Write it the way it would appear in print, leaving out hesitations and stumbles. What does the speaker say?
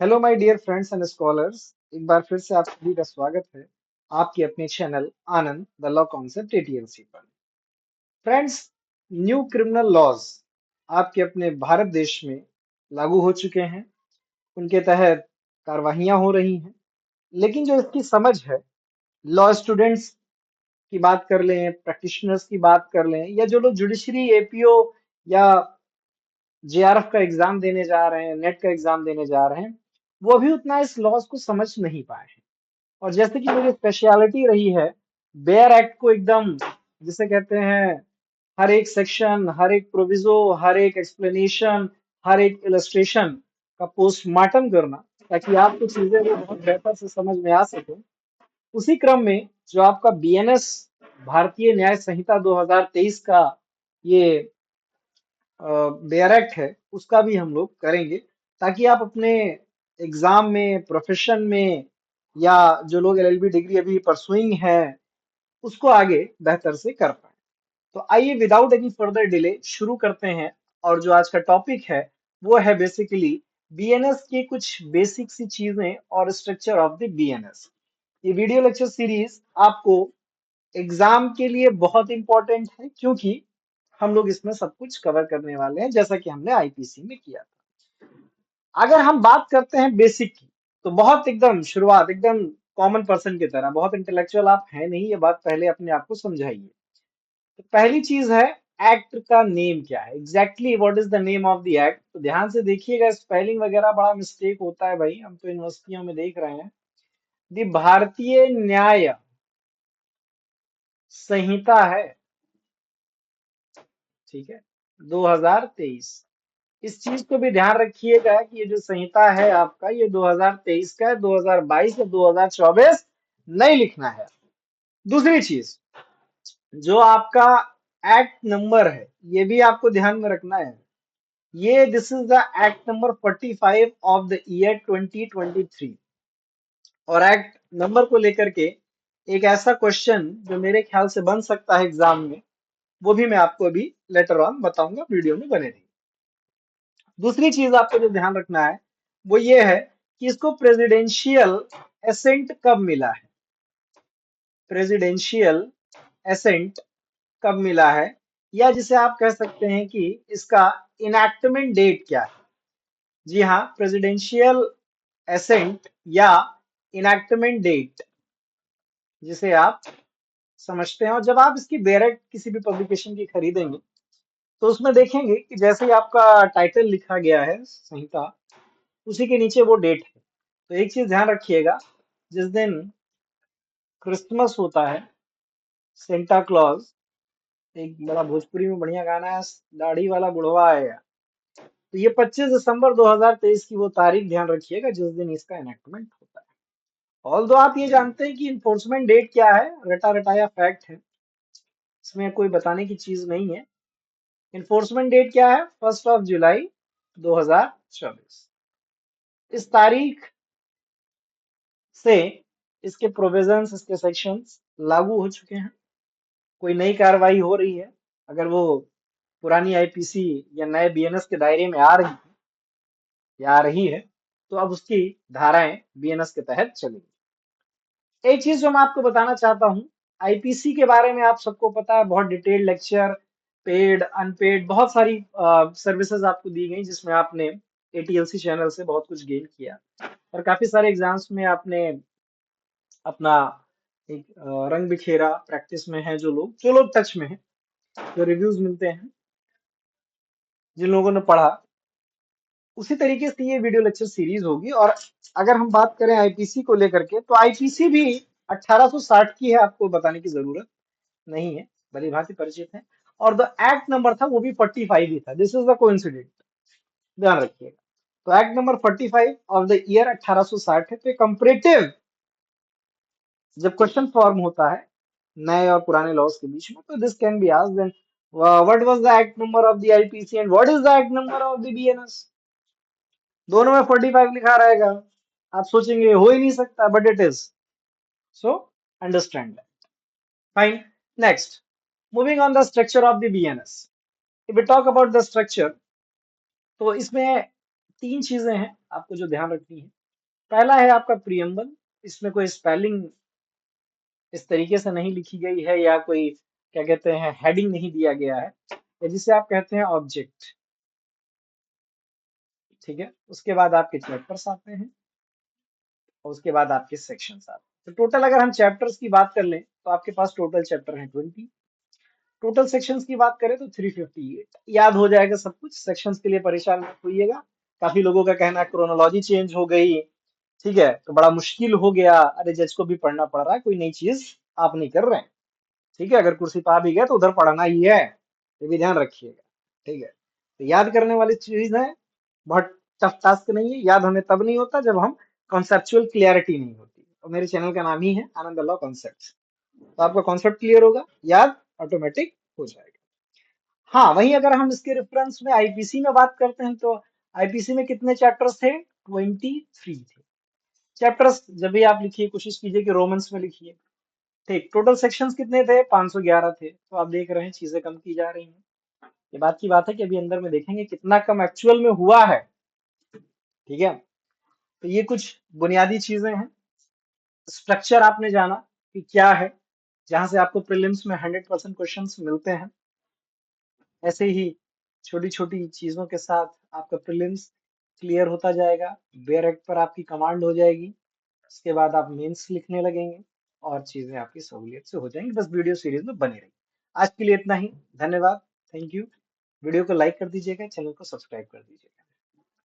Hello my dear friends and scholars. एक बार फिर से आप सभी का स्वागत है आपके अपने channel Anand the law concept ATLC पर। फ्रेंड्स, न्यू क्रिमिनल लॉज आपके अपने भारत देश में लागू हो चुके हैं। उनके तहत कार्रवाइयां हो रही हैं, लेकिन जो इसकी समझ है, लॉ स्टूडेंट्स की बात कर लें, प्रैक्टिशनर्स की बात कर लें, या जो लोग जुडिशरी एपीओ या जेआरएफ का एग्जाम देने जा रहे हैं, नेट का एग्जाम देने जा रहे हैं, वो अभी उतना इस लॉज को समझ नहीं पाए हैं। और जैसे कि मेरी स्पेशलिटी रही है, बेयर एक्ट को एकदम, जिसे कहते हैं, हर एक सेक्शन, हर एक प्रोविजो, हर एक एक्सप्लेनेशन, हर एक इलस्ट्रेशन का पोस्टमार्टम करना, ताकि आपको चीजें वो बहुत बेहतर से समझ में आ सके। उसी क्रम में जो आपका बीएनएस, भारतीय न्याय संहिता 2023 का ये बेयर एक्ट है, उसका भी हम लोग करेंगे, ताकि आप अपने एग्जाम में, प्रोफेशन में, या जो लोग एलएलबी डिग्री अभी परसुइंग है, उसको आगे बेहतर से कर पाए। तो आइए विदाउट एनी फर्दर डिले शुरू करते हैं। और जो आज का टॉपिक है वो है बेसिकली बीएनएस के कुछ बेसिक सी चीजें और स्ट्रक्चर ऑफ द बीएनएस। ये वीडियो लेक्चर सीरीज आपको एग्जाम के लिए बहुत इंपॉर्टेंट है, क्योंकि हम लोग इसमें सब कुछ कवर करने वाले हैं, जैसा कि हमने आईपीसी में किया था। अगर हम बात करते हैं बेसिक की, तो बहुत एकदम शुरुआत, एकदम कॉमन पर्सन की तरह, बहुत इंटेलेक्चुअल आप हैं नहीं, ये बात पहले अपने आप को समझाइए। तो पहली चीज है, एक्ट का नेम क्या है, exactly what is the name of the act. तो ध्यान से देखिएगा, स्पेलिंग वगैरह बड़ा मिस्टेक होता है भाई, हम तो यूनिवर्सिटियों में देख रहे हैं। दी भारतीय न्याय संहिता है, ठीक है, 2023। इस चीज को भी ध्यान रखिएगा कि ये जो संहिता है आपका, ये 2023 का है, 2022 या 2024 नहीं लिखना है। दूसरी चीज, जो आपका एक्ट नंबर है, ये भी आपको ध्यान में रखना है। ये this is the act number 45 of the year 2023। और एक्ट नंबर को लेकर के एक ऐसा क्वेश्चन जो मेरे ख्याल से बन सकता है एग्जाम में, वो भी मैं आपको अभी लेटर ऑन बताऊंगा, वीडियो में बने रहिए। दूसरी चीज आपको जो ध्यान रखना है वो ये है कि इसको प्रेसिडेंशियल एसेंट कब मिला है, प्रेसिडेंशियल एसेंट कब मिला है, या जिसे आप कह सकते हैं कि इसका इनैक्टमेंट डेट क्या है। जी हाँ, प्रेसिडेंशियल एसेंट या इनैक्टमेंट डेट, जिसे आप समझते हैं। और जब आप इसकी बेरेट किसी भी पब्लिकेशन की खरीदेंगे, तो उसमें देखेंगे कि जैसे ही आपका टाइटल लिखा गया है संहिता, उसी के नीचे वो डेट है। तो एक चीज ध्यान रखिएगा, जिस दिन क्रिसमस होता है, सेंटा क्लॉज, एक बड़ा भोजपुरी में बढ़िया गाना है, दाढ़ी वाला बुढ़वा आएगा, तो ये 25 दिसंबर 2023 की वो तारीख ध्यान रखिएगा जिस दिन इसका एनेक्टमेंट होता है। ऑल्दो आप ये जानते हैं कि इन्फोर्समेंट डेट क्या है, रटा रटाया फैक्ट है, इसमें कोई बताने की चीज नहीं है। इन्फोर्समेंट डेट क्या है, 1 जुलाई 2024। इस तारीख से इसके प्रोविजंस, इसके सेक्शंस लागू हो चुके हैं। कोई नई कार्रवाई हो रही है, अगर वो पुरानी आईपीसी या नए बीएनएस के दायरे में आ रही है या आ रही है, तो अब उसकी धाराएं बीएनएस के तहत चलेगी। एक चीज जो मैं आपको बताना चाहता हूं, आईपीसी के बारे में आप सबको पता है, बहुत डिटेल्ड लेक्चर, पेड अनपेड बहुत सारी सर्विसेज आपको दी गई, जिसमें आपने एटीएलसी चैनल से बहुत कुछ गेन किया, और काफी सारे एग्जाम्स में आपने अपना एक रंग बिखेरा। प्रैक्टिस में है जो लोग टच में है, जो रिव्यूज मिलते हैं, जिन लोगों ने पढ़ा, उसी तरीके से ये वीडियो लेक्चर सीरीज होगी। और अगर हम बात करें आईपीसी को लेकर के, तो आईपीसी भी 1860 की है, आपको बताने की जरूरत नहीं है, भली भांति परिचित है। और द एक्ट नंबर था वो भी 45 ही था, दिस इज द कोइंसिडेंट, ध्यान रखिएगा। तो act number 45 of the year 1860 है। तो कंपैरेटिव जब क्वेश्चन फॉर्म होता है नए और पुराने लॉज के बीच में, तो this can be asked, then what was the act number of the IPC and what is the act number of the BNS. दोनों में 45 लिखा रहेगा, आप सोचेंगे हो ही नहीं सकता, but it is. So understand that. Fine, next, moving on the structure of the BNS. If we talk about the structure, तो इसमें तीन चीजें हैं आपको जो ध्यान रखनी है, पहला है आपका प्रियम्बल। इसमें कोई स्पेलिंग इस तरीके से नहीं लिखी गई है या कोई क्या कहते हैं हेडिंग नहीं दिया गया है, या जिसे आप कहते हैं ऑब्जेक्ट। ठीक है, उसके बाद आपके चैप्टर्स आते हैं और उसके बाद आपके सेक्शंस आते हैं। तो टोटल अगर हम चैप्टर्स की बात कर लें तो आपके पास टोटल चैप्टर हैं 20। टोटल सेक्शंस की बात करें तो 358। याद हो जाएगा सब कुछ, सेक्शंस के लिए परेशान मत होइएगा। काफी लोगों का कहना है क्रोनोलॉजी चेंज हो गई, ठीक है, तो बड़ा मुश्किल हो गया, अरे जज को भी पढ़ना पड़ रहा है, कोई नई चीज आप नहीं कर रहे हैं। ठीक है, अगर कुर्सी पा भी गए तो उधर पढ़ना ही है, ये भी ध्यान रखिएगा। ठीक है, तो याद करने वाली चीज है, बहुत टफ टास्क नहीं है। याद हमें तब नहीं होता जब हम कॉन्सेप्चुअल क्लियरिटी नहीं होती, और मेरे चैनल का नाम ही है आनंद अल्लाह कॉन्सेप्ट। तो आपका कॉन्सेप्ट क्लियर होगा, याद ऑटोमेटिक हो जाएगा। हाँ, वहीं अगर हम इसके रेफरेंस में आईपीसी में बात करते हैं तो आईपीसी में कितने चैप्टर्स थे? 23 थे चैप्टर्स। जब भी आप लिखिए कोशिश कीजिए कि रोमन्स में लिखिए। ठीक, टोटल सेक्शंस कितने थे? 511 थे। तो आप देख रहे हैं चीजें कम की जा रही हैं। ये बात की बात है कि अभी अंदर में देखेंगे कितना कम एक्चुअल में हुआ है। ठीक है, तो ये कुछ बुनियादी चीजें हैं। स्ट्रक्चर आपने जाना कि क्या है, जहां से आपको प्रीलिम्स में 100% क्वेश्चंस मिलते हैं। ऐसे ही छोटी छोटी चीजों के साथ आपका प्रीलिम्स क्लियर होता जाएगा, बेयर एक्ट पर आपकी कमांड हो जाएगी। उसके बाद आप मेंस लिखने लगेंगे और चीजें आपकी सहूलियत से हो जाएंगी। बस वीडियो सीरीज में बने रहिए। आज के लिए इतना ही, धन्यवाद, थैंक यू। वीडियो को लाइक कर दीजिएगा, चैनल को सब्सक्राइब कर दीजिएगा।